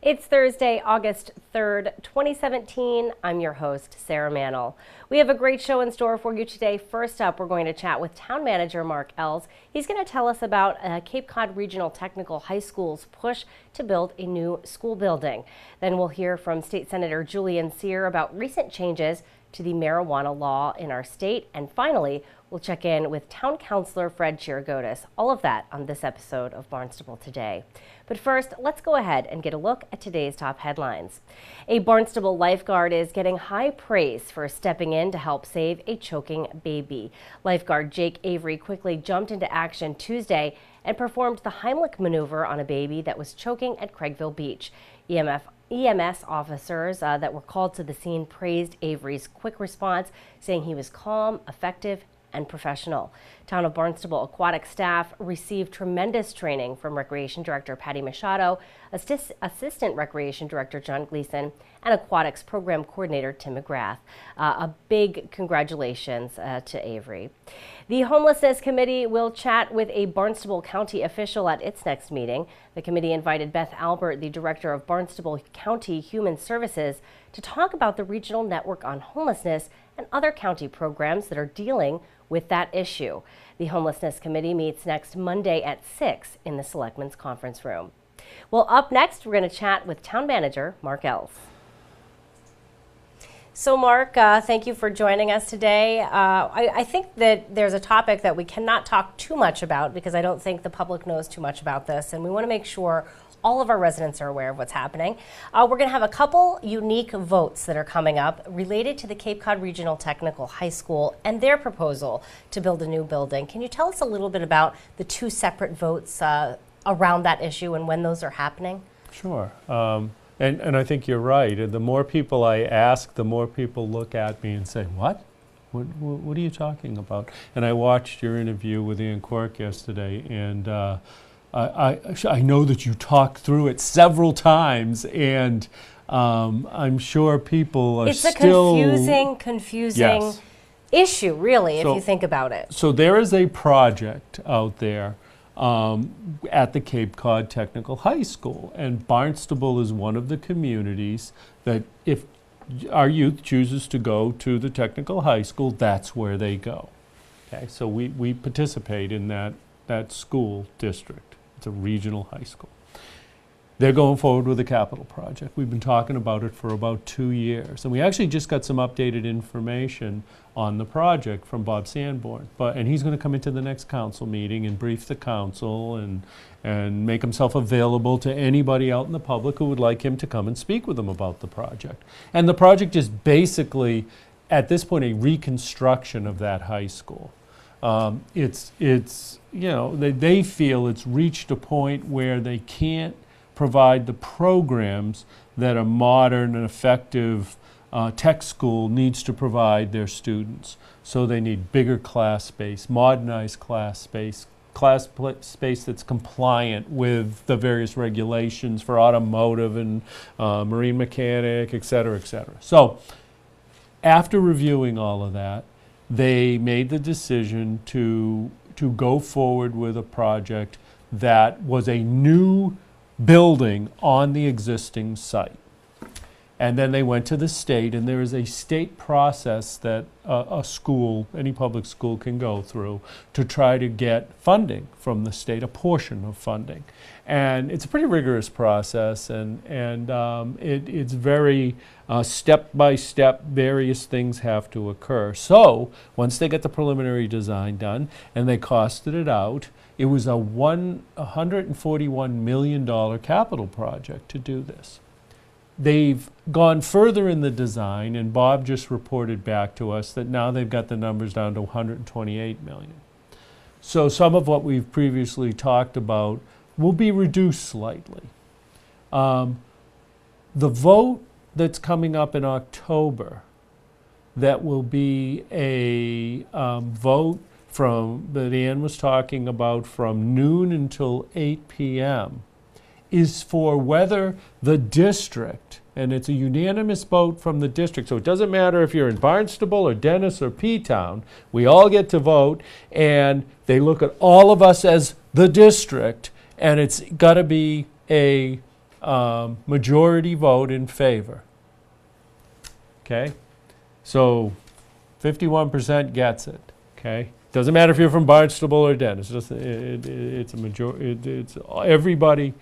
It's Thursday, August 3rd, 2017. I'm your host, Sarah Mantle. We have a great show in store for you today. First up, we're going to chat with Town Manager Mark Ells. He's going to tell us about Cape Cod Regional Technical High School's push to build a new school building. Then we'll hear from State Senator Julian Cyr about recent changes to the marijuana law in our state. And finally, we'll check in with Town Councilor Fred Chirigotis. All of that on this episode of Barnstable Today. But first, let's go ahead and get a look at today's top headlines. A Barnstable lifeguard is getting high praise for stepping in to help save a choking baby. Lifeguard Jake Avery quickly jumped into action Tuesday and performed the Heimlich maneuver on a baby that was choking at Craigville Beach. EMS officers that were called to the scene praised Avery's quick response, saying he was calm, effective, and professional. Town of Barnstable aquatic staff received tremendous training from Recreation Director Patty Machado, Assistant Recreation Director John Gleason, and Aquatics Program Coordinator Tim McGrath. A big congratulations to Avery. The Homelessness Committee will chat with a Barnstable County official at its next meeting. The committee invited Beth Albert, the Director of Barnstable County Human Services, to talk about the Regional Network on Homelessness and other county programs that are dealing with that issue. The Homelessness Committee meets next Monday at 6 in the Selectmen's Conference Room. Well, up next, we're going to chat with Town Manager Mark Ells. So, Mark, thank you for joining us today. I think that there's a topic that we cannot talk too much about because I don't think the public knows too much about this, and we want to make sure all of our residents are aware of what's happening. We're going to have a couple unique votes that are coming up related to the Cape Cod Regional Technical High School and their proposal to build a new building. Can you tell us a little bit about the two separate votes around that issue and when those are happening? Sure. And I think you're right. The more people I ask, the more people look at me and say, what? What are you talking about? And I watched your interview with Ian Quirk yesterday, and I know that you talked through it several times, and I'm sure people are still... It's a confusing yes. issue, really, if you think about it. So there is a project out there at the Cape Cod Technical High School, and Barnstable is one of the communities that if our youth chooses to go to the technical high school, that's where they go. Okay, so we participate in that school district. It's a regional high school. They're going forward with a capital project. We've been talking about it for about 2 years. And we actually just got some updated information on the project from Bob Sanborn. And he's going to come into the next council meeting and brief the council and make himself available to anybody out in the public who would like him to come and speak with them about the project. And the project is basically, at this point, a reconstruction of that high school. It's you know, they feel it's reached a point where they can't provide the programs that a modern and effective tech school needs to provide their students. So they need bigger class space, modernized class space that's compliant with the various regulations for automotive and marine mechanic, et cetera, et cetera. So after reviewing all of that, they made the decision to go forward with a project that was a new building on the existing site. And then they went to the state, and there is a state process that a school, any public school, can go through to try to get funding from the state, a portion of funding. And it's a pretty rigorous process, and it's very step by step, various things have to occur. So once they get the preliminary design done and they costed it out, it was a $141 million capital project to do this. They've gone further in the design, and Bob just reported back to us that now they've got the numbers down to $128 million. So some of what we've previously talked about will be reduced slightly. The vote that's coming up in October, that will be a vote that Ann was talking about from noon until 8 p.m., is for whether the district, and it's a unanimous vote from the district, so it doesn't matter if you're in Barnstable or Dennis or P-Town, we all get to vote, and they look at all of us as the district, and it's got to be a majority vote in favor. Okay? So 51% gets it. Okay? Doesn't matter if you're from Barnstable or Dennis. It's a majority. It's everybody.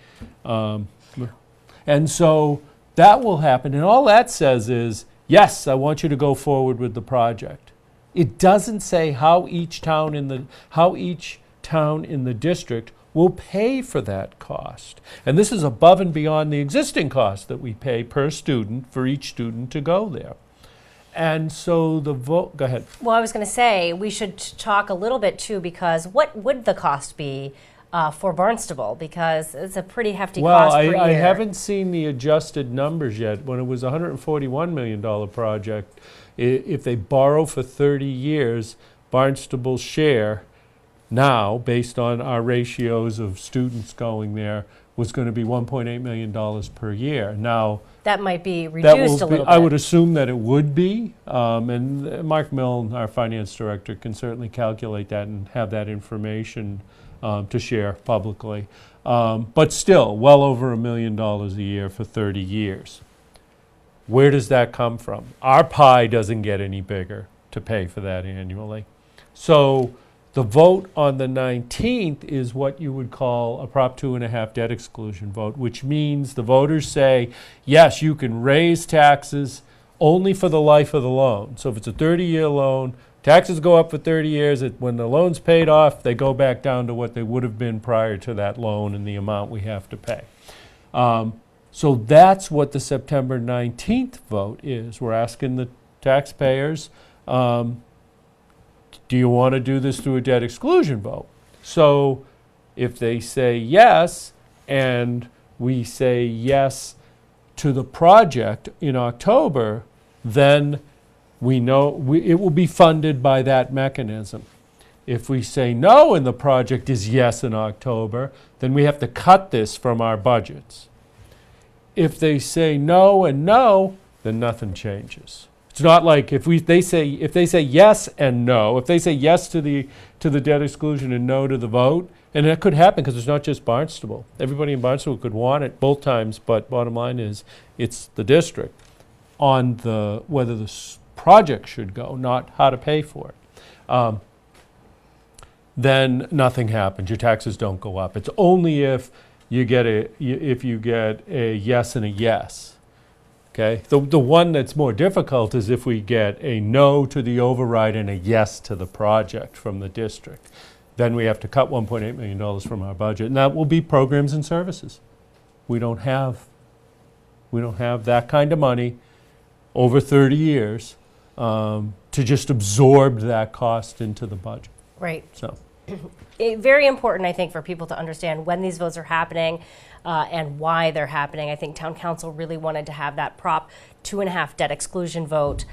And so that will happen. And all that says is, yes, I want you to go forward with the project. It doesn't say how each town in the district will pay for that cost. And this is above and beyond the existing cost that we pay per student for each student to go there. And so the vote, go ahead. Well, I was going to say we should talk a little bit too, because what would the cost be for Barnstable? Because it's a pretty hefty cost per year. Well, I haven't seen the adjusted numbers yet. When it was a $141 million project, if they borrow for 30 years, Barnstable's share now, based on our ratios of students going there, was going to be $1.8 million per year. Now, that might be reduced a little bit. I would assume that it would be, and Mark Milne, our finance director, can certainly calculate that and have that information to share publicly. But still, well over $1 million a year for 30 years. Where does that come from? Our pie doesn't get any bigger to pay for that annually. So the vote on the 19th is what you would call a Prop 2.5 debt exclusion vote, which means the voters say, yes, you can raise taxes only for the life of the loan. So if it's a 30-year loan, taxes go up for 30 years. When the loan's paid off, they go back down to what they would have been prior to that loan and the amount we have to pay. So that's what the September 19th vote is. We're asking the taxpayers, do you want to do this through a debt exclusion vote? So if they say yes, and we say yes to the project in October, then we know it will be funded by that mechanism. If we say no and the project is yes in October, then we have to cut this from our budgets. If they say no and no, then nothing changes. It's not like if they say yes and no, if they say yes to the debt exclusion and no to the vote, and that could happen because it's not just Barnstable. Everybody in Barnstable could want it both times, but bottom line is it's the district on whether the project should go, not how to pay for it. Then nothing happens. Your taxes don't go up. It's only if you get a yes and a yes. Okay. The one that's more difficult is if we get a no to the override and a yes to the project from the district. Then we have to cut $1.8 million from our budget, and that will be programs and services. We don't have that kind of money over 30 years to just absorb that cost into the budget. Right. So. Very important, I think, for people to understand when these votes are happening and why they're happening. I think Town Council really wanted to have that Prop 2.5 debt exclusion vote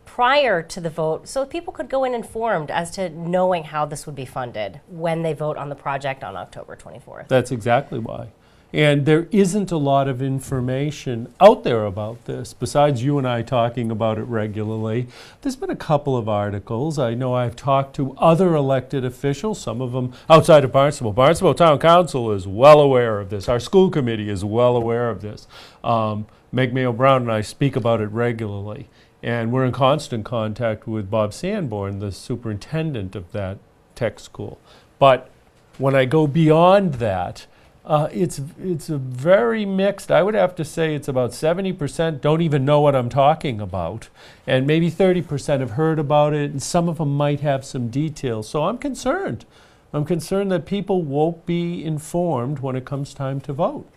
prior to the vote so people could go in informed as to knowing how this would be funded when they vote on the project on October 24th. That's exactly why. And there isn't a lot of information out there about this, besides you and I talking about it regularly. There's been a couple of articles. I know I've talked to other elected officials, some of them outside of Barnstable. Barnstable Town Council is well aware of this. Our school committee is well aware of this. Meg Mayo Brown and I speak about it regularly. And we're in constant contact with Bob Sanborn, the superintendent of that tech school. But when I go beyond that, it's a very mixed. I would have to say it's about 70% don't even know what I'm talking about, and maybe 30% have heard about it, and some of them might have some details. So I'm concerned. I'm concerned that people won't be informed when it comes time to vote.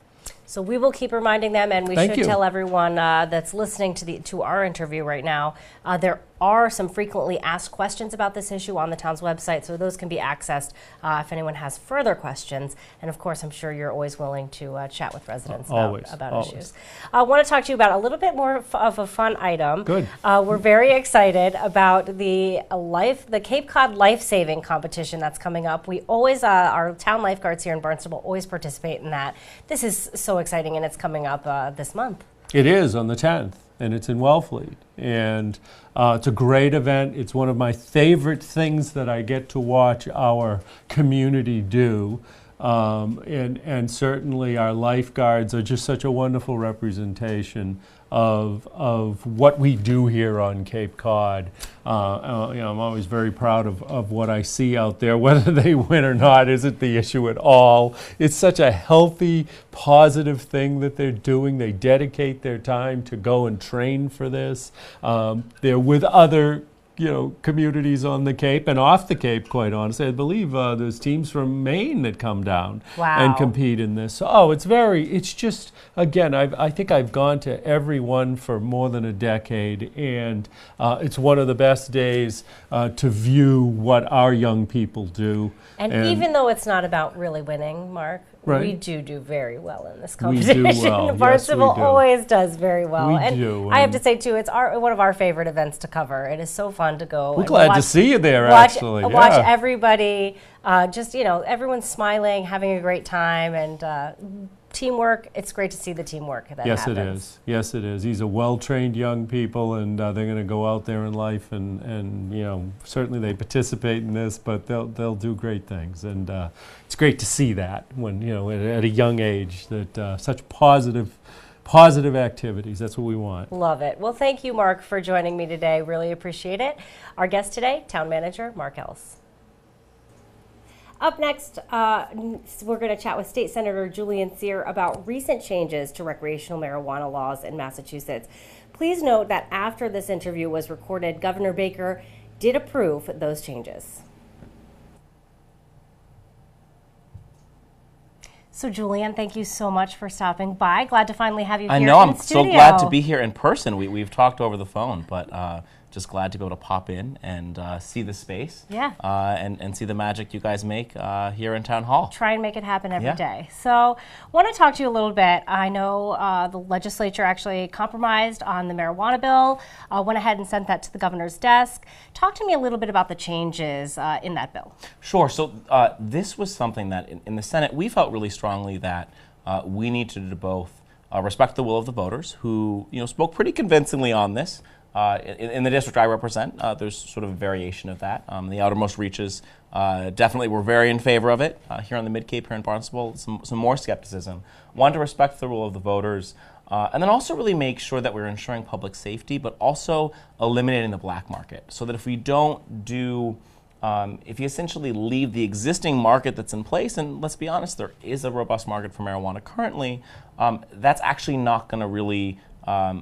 So we will keep reminding them, and we should tell everyone that's listening to our interview right now, there are some frequently asked questions about this issue on the town's website, so those can be accessed if anyone has further questions. And of course, I'm sure you're always willing to chat with residents about issues. I want to talk to you about a little bit more of a fun item. Good. We're very excited about the Cape Cod Life Saving Competition that's coming up. We always, our town lifeguards here in Barnstable always participate in that. This is so exciting, and it's coming up this month. It is on the 10th, and it's in Wellfleet. And it's a great event. It's one of my favorite things that I get to watch our community do. And certainly our lifeguards are just such a wonderful representation of what we do here on Cape Cod. I'm always very proud of what I see out there. Whether they win or not isn't the issue at all. It's such a healthy, positive thing that they're doing. They dedicate their time to go and train for this. They're with other communities on the Cape and off the Cape, quite honestly. I believe there's teams from Maine that come down and compete in this. So, it's just, again, I think I've gone to every one for more than a decade, and it's one of the best days to view what our young people do. And even though it's not about really winning, Mark, we do very well in this competition. We do well. Barnstable always does very well. We do. I have to say, too, it's one of our favorite events to cover. It is so fun to go. We're glad to see you there, actually. Watch everybody, everyone's smiling, having a great time, and teamwork. It's great to see the teamwork that happens. It is. Yes, it is. These are well-trained young people, and they're going to go out there in life, and certainly they participate in this, but they'll do great things, and it's great to see that when at a young age that such positive activities. That's what we want. Love it. Well, thank you, Mark, for joining me today. Really appreciate it. Our guest today, Town Manager Mark Els. Up next, we're going to chat with State Senator Julian Cyr about recent changes to recreational marijuana laws in Massachusetts. Please note that after this interview was recorded, Governor Baker did approve those changes. So, Julian, thank you so much for stopping by. Glad to finally have you here in studio. I know, I'm so glad to be here in person. We've talked over the phone, but just glad to be able to pop in and see the space. Yeah. And see the magic you guys make here in Town Hall. Try and make it happen every day. So, want to talk to you a little bit. I know the legislature actually compromised on the marijuana bill, went ahead and sent that to the governor's desk. Talk to me a little bit about the changes in that bill. Sure. So, this was something that in the Senate, we felt really strongly that we need to do both respect the will of the voters who spoke pretty convincingly on this. In the district I represent, there's sort of a variation of that. The outermost reaches definitely were very in favor of it. Here on the Mid-Cape, here in Barnstable, some more skepticism. One, to respect the rule of the voters, and then also really make sure that we're ensuring public safety, but also eliminating the black market. So that if we don't do, if you essentially leave the existing market that's in place, and let's be honest, there is a robust market for marijuana currently, that's actually not going to really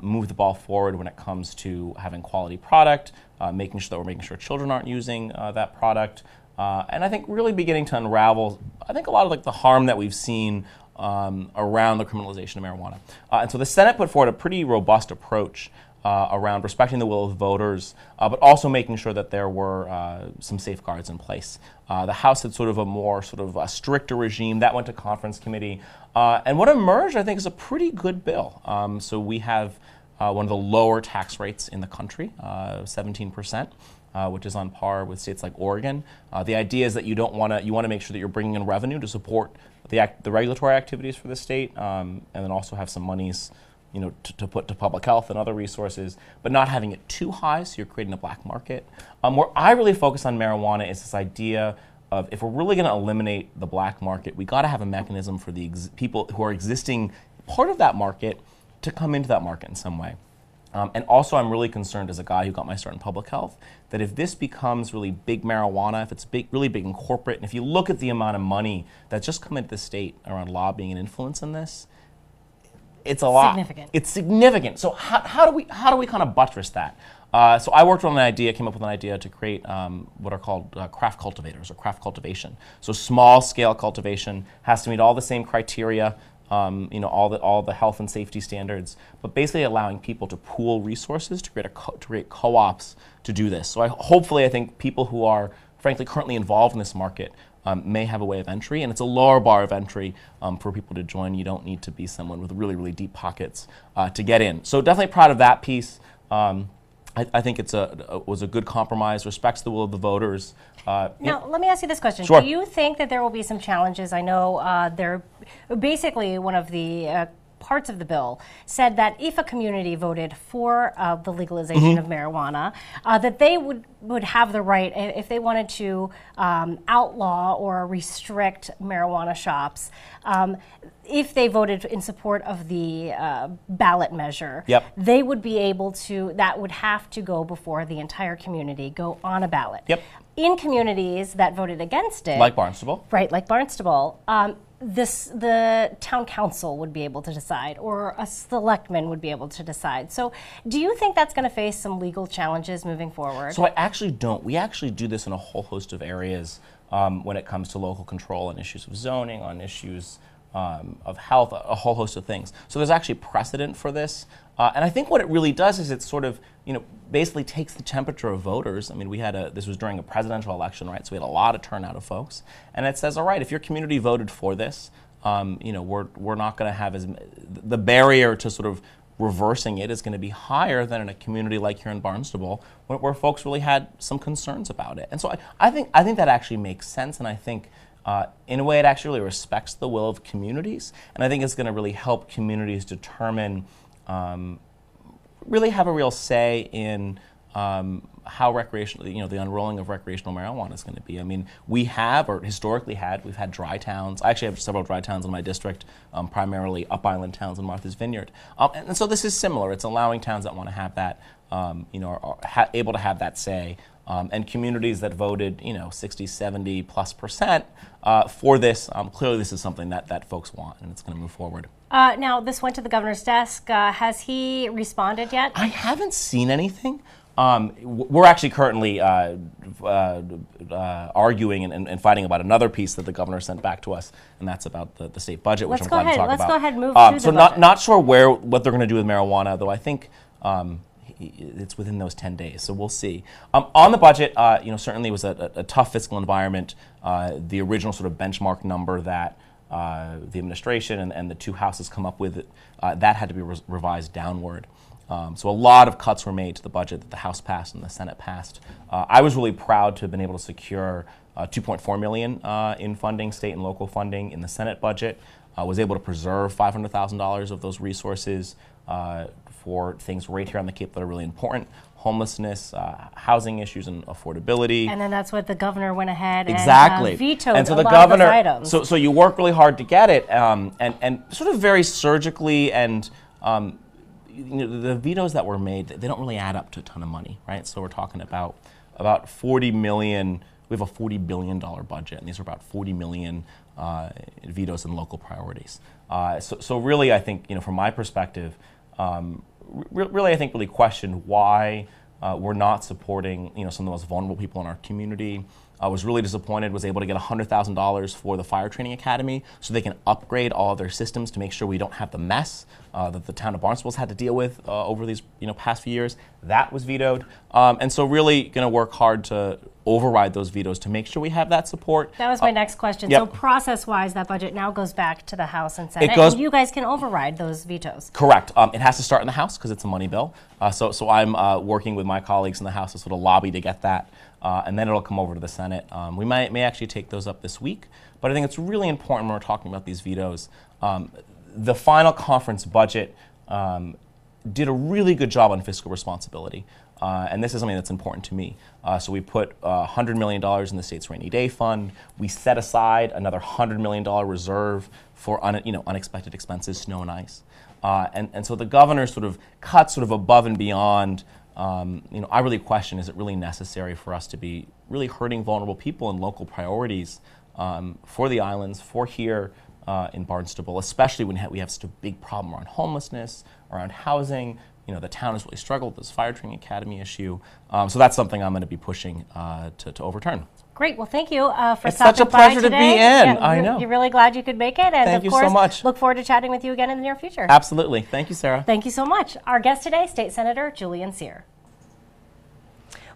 move the ball forward when it comes to having quality product, making sure that we're making sure children aren't using that product, and I think really beginning to unravel, I think, a lot of the harm that we've seen around the criminalization of marijuana. And so the Senate put forward a pretty robust approach around respecting the will of voters, but also making sure that there were some safeguards in place. The House had sort of a more stricter regime. That went to conference committee. And what emerged, I think, is a pretty good bill. So we have one of the lower tax rates in the country, 17%, which is on par with states like Oregon. The idea is that you want to make sure that you're bringing in revenue to support the regulatory activities for the state, and then also have some monies to put to public health and other resources, but not having it too high, so you're creating a black market. Where I really focus on marijuana is this idea of, if we're really going to eliminate the black market, we got to have a mechanism for the people who are existing part of that market to come into that market in some way. And also, I'm really concerned, as a guy who got my start in public health, that if this becomes really big marijuana, if it's really big and corporate, and if you look at the amount of money that's just come into the state around lobbying and influence in this, it's a lot. Significant. It's significant. So how do we kind of buttress that? So I worked on an idea, came up with an idea to create what are called craft cultivators, or craft cultivation. So small scale cultivation has to meet all the same criteria, all the health and safety standards, but basically allowing people to pool resources to create co-ops to do this. So hopefully I think people who are frankly currently involved in this market may have a way of entry, and it's a lower bar of entry for people to join. You don't need to be someone with really, really deep pockets to get in. So definitely proud of that piece. I think it was a good compromise, respects the will of the voters. Now, let me ask you this question. Sure. Do you think that there will be some challenges? I know they're basically one of the parts of the bill said that if a community voted for the legalization of marijuana, that they would have the right, if they wanted to outlaw or restrict marijuana shops, if they voted in support of the ballot measure, they would be able to, that would have to go before the entire community, go on a ballot. In communities that voted against it, like Barnstable, right, like Barnstable, the town council would be able to decide, or a selectman would be able to decide. So do you think that's going to face some legal challenges moving forward? So I actually don't. We actually do this in a whole host of areas when it comes to local control on issues of zoning, on issues of health, a whole host of things. So there's actually precedent for this. And I think what it really does is it sort of, basically takes the temperature of voters. I mean, this was during a presidential election, right? So we had a lot of turnout of folks. And it says, all right, if your community voted for this, we're not going to have the barrier to sort of reversing it is going to be higher than in a community like here in Barnstable, where folks really had some concerns about it. And so I think that actually makes sense, and I think in a way it actually really respects the will of communities, and I think it's going to really help communities determine, really have a real say in how recreational, the unrolling of recreational marijuana is going to be. I mean, we've had dry towns. I actually have several dry towns in my district, primarily Up Island towns and Martha's Vineyard. And so this is similar. It's allowing towns that want to have that, are able to have that say. And communities that voted, 60, 70 plus percent for this, clearly this is something that folks want, and it's going to move forward. Now, this went to the governor's desk. Has he responded yet? I haven't seen anything. We're actually currently arguing and fighting about another piece that the governor sent back to us, and that's about the state budget, which I'm glad to talk about. Let's go ahead and move to the budget. Not sure what they're going to do with marijuana, though I think it's within those 10 days, so we'll see. On the budget, certainly it was a tough fiscal environment. The original sort of benchmark number that the administration and the two houses come up with, that had to be revised downward. So a lot of cuts were made to the budget that the House passed and the Senate passed. I was really proud to have been able to secure $2.4 million in funding, state and local funding in the Senate budget. Was able to preserve $500,000 of those resources for things right here on the Cape that are really important: homelessness, housing issues, and affordability. And then that's what the governor went ahead and vetoed and so a the lot governor, of those items. So you work really hard to get it, and sort of very surgically, and the vetoes that were made, they don't really add up to a ton of money, right? So we're talking about $40 million. We have a $40 billion budget, and these are about $40 million vetoes and local priorities. So really, I think, from my perspective, really question why we're not supporting, some of the most vulnerable people in our community. I was really disappointed, was able to get $100,000 for the Fire Training Academy so they can upgrade all of their systems to make sure we don't have the mess that the town of Barnstable's had to deal with over these past few years. That was vetoed. And so really going to work hard to override those vetoes to make sure we have that support. That was my next question. Yep. So process-wise, that budget now goes back to the House and Senate, and you guys can override those vetoes. Correct. It has to start in the House because it's a money bill. So I'm working with my colleagues in the House to sort of lobby to get that. And then it'll come over to the Senate. We may actually take those up this week, but I think it's really important when we're talking about these vetoes. The final conference budget did a really good job on fiscal responsibility, and this is something that's important to me. So we put $100 million in the state's rainy day fund. We set aside another $100 million reserve for unexpected expenses, snow and ice. And so the governor sort of cut sort of above and beyond. I really question, is it really necessary for us to be really hurting vulnerable people in local priorities for the islands, for here in Barnstable, especially when we have such a big problem around homelessness, around housing. The town has really struggled with this Fire Training Academy issue. So that's something I'm going to be pushing to overturn. Great. Well, thank you for it's such a pleasure to be in. Yeah, I know. You're really glad you could make it. And thank you of course, so much. Look forward to chatting with you again in the near future. Absolutely. Thank you, Sarah. Thank you so much. Our guest today, State Senator Julian Cyr.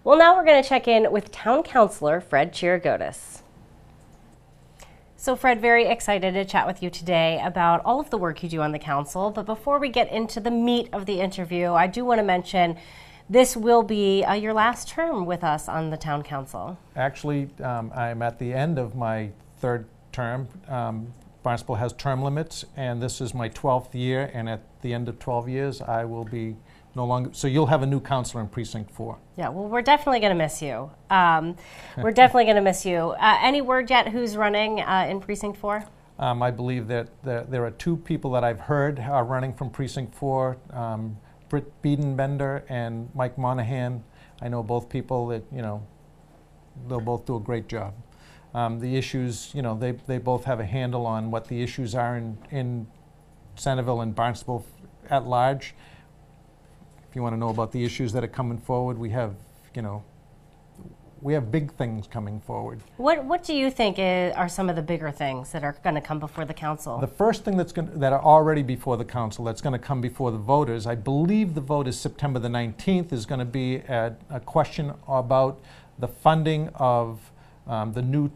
Well, now we're going to check in with Town Councilor Fred Chirigotis. So Fred, very excited to chat with you today about all of the work you do on the council. But before we get into the meat of the interview, I do want to mention this will be your last term with us on the Town Council. Actually, I'm at the end of my third term, Barnstable has term limits, and this is my 12th year, and at the end of 12 years, I will be no longer, so you'll have a new counselor in Precinct 4. Yeah, well, we're definitely going to miss you. We're definitely going to miss you. Any word yet who's running in Precinct 4? I believe that there are 2 people that I've heard are running from Precinct 4, Britt Biedenbender and Mike Monahan. I know both people that, they'll both do a great job. The issues, they both have a handle on what the issues are in Centerville and Barnstable at large. If you want to know about the issues that are coming forward, we have big things coming forward. What do you think are some of the bigger things that are going to come before the council? The first thing that are already before the council, that's going to come before the voters, I believe the vote is September the 19th, is going to be a question about the funding of the new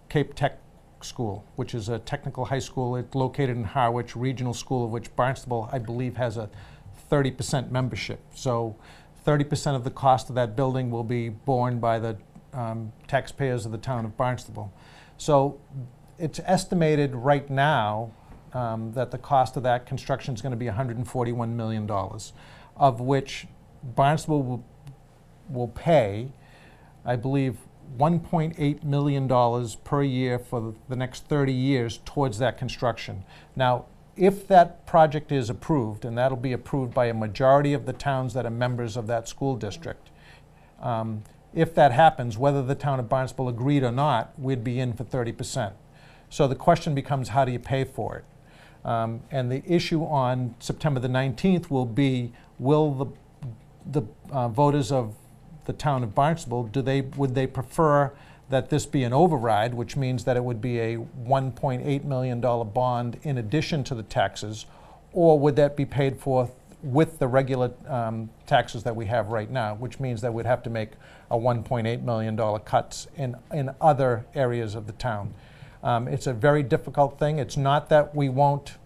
Cape Tech School, which is a technical high school. It's located in Harwich Regional School, of which Barnstable, I believe, has a 30% membership. So 30% of the cost of that building will be borne by the taxpayers of the town of Barnstable. So it's estimated right now that the cost of that construction is going to be $141 million, of which Barnstable will pay, I believe, $1.8 million per year for the next 30 years towards that construction. Now, if that project is approved, and that'll be approved by a majority of the towns that are members of that school district, if that happens, whether the town of Barnstable agreed or not, we'd be in for 30%. So the question becomes, how do you pay for it? And the issue on September the 19th will be, will the voters of the town of Barnstable, would they prefer that this be an override, which means that it would be a $1.8 million bond in addition to the taxes, or would that be paid for with the regular taxes that we have right now, which means that we'd have to make a $1.8 million cuts in other areas of the town. It's a very difficult thing. It's not that we won't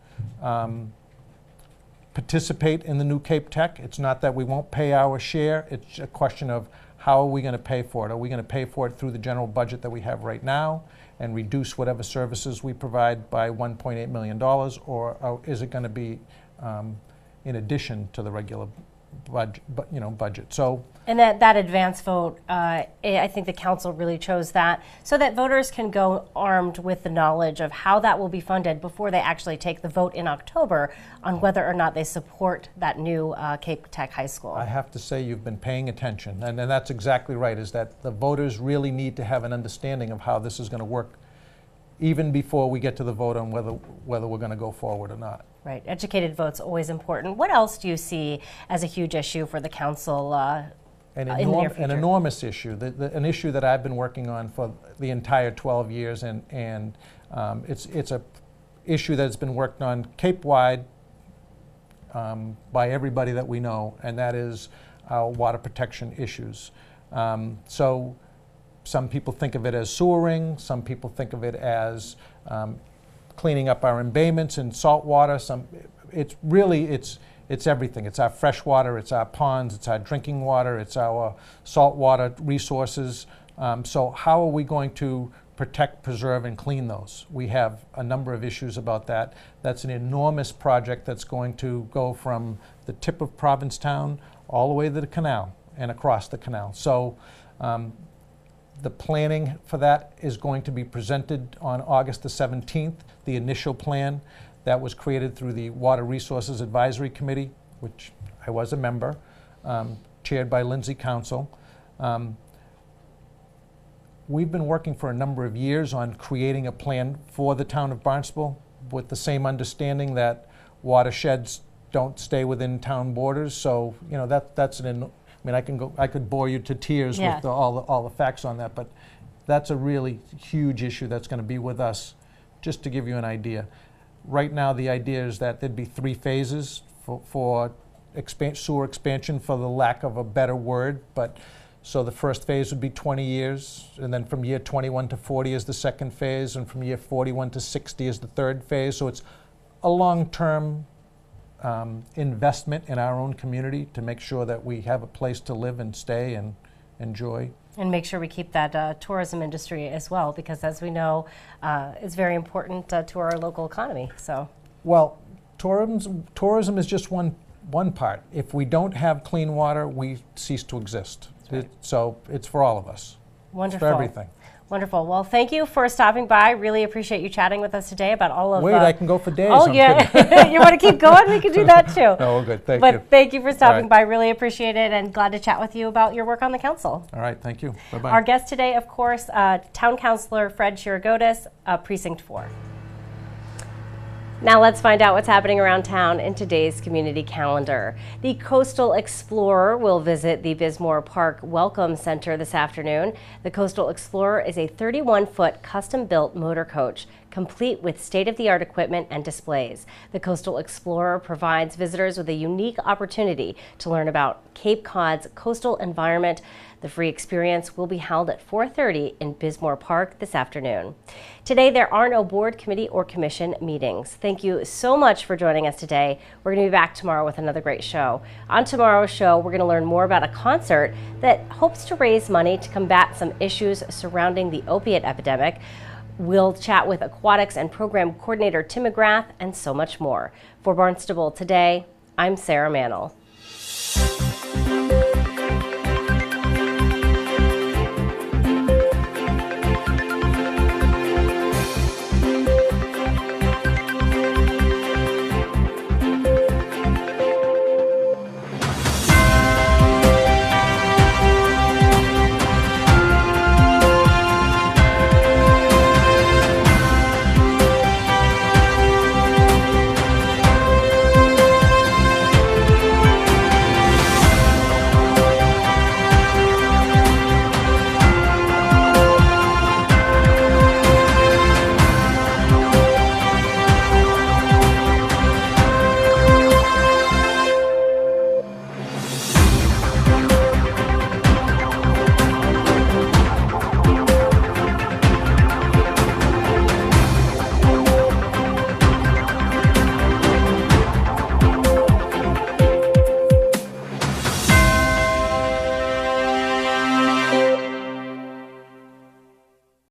participate in the new Cape Tech. It's not that we won't pay our share. It's a question of, how are we going to pay for it? Are we going to pay for it through the general budget that we have right now and reduce whatever services we provide by $1.8 million, or is it going to be in addition to the regular budget? So, and that advance vote, I think the council really chose that so that voters can go armed with the knowledge of how that will be funded before they actually take the vote in October on whether or not they support that new Cape Tech High School. I have to say you've been paying attention, and that's exactly right, is that the voters really need to have an understanding of how this is going to work even before we get to the vote on whether we're going to go forward or not. Right. Educated vote's always important. What else do you see as a huge issue for the council in the near future? An enormous issue, an issue that I've been working on for the entire 12 years, and it's a issue that's been worked on Cape-wide by everybody that we know, and that is our water protection issues. So some people think of it as sewering, some people think of it as cleaning up our embayments and salt water. It's everything. It's our fresh water, it's our ponds, it's our drinking water, it's our salt water resources. So how are we going to protect, preserve, and clean those? We have a number of issues about that. That's an enormous project that's going to go from the tip of Provincetown all the way to the canal and across the canal. So the planning for that is going to be presented on August the 17th. The initial plan that was created through the Water Resources Advisory Committee, which I was a member, chaired by Lindsay Council. We've been working for a number of years on creating a plan for the town of Barnstable with the same understanding that watersheds don't stay within town borders. So, that's I could bore you to tears with all the facts on that, but that's a really huge issue that's going to be with us. Just to give you an idea, right now the idea is that there'd be 3 phases for sewer expansion, for the lack of a better word. But so the first phase would be 20 years, and then from year 21 to 40 is the second phase, and from year 41 to 60 is the third phase. So it's a long-term investment in our own community to make sure that we have a place to live and stay and enjoy. And make sure we keep that tourism industry as well, because as we know, it's very important to our local economy. So, Well, tourism is just one part. If we don't have clean water, we cease to exist. right. So it's for all of us. Wonderful. It's for everything. Wonderful. Well, thank you for stopping by. Really appreciate you chatting with us today about all of. Wait, I can go for days. Oh, I'm yeah. You want to keep going? We can do that too. No, we're good. Thank But you. thank you for stopping right. by. Really appreciate it, and glad to chat with you about your work on the council. All right, thank you. Bye-bye. Our guest today, of course, Town Councilor Fred Chirigotis, Precinct 4. Now let's find out what's happening around town in today's community calendar. The Coastal Explorer will visit the Bismore Park Welcome Center this afternoon. The Coastal Explorer is a 31-foot custom-built motor coach, complete with state-of-the-art equipment and displays. The Coastal Explorer provides visitors with a unique opportunity to learn about Cape Cod's coastal environment. The free experience will be held at 4:30 in Bismore Park this afternoon. Today, there are no board, committee, or commission meetings. Thank you so much for joining us today. We're going to be back tomorrow with another great show. On tomorrow's show, we're going to learn more about a concert that hopes to raise money to combat some issues surrounding the opiate epidemic. We'll chat with Aquatics and Program Coordinator Tim McGrath and so much more. For Barnstable Today, I'm Sarah Mannel.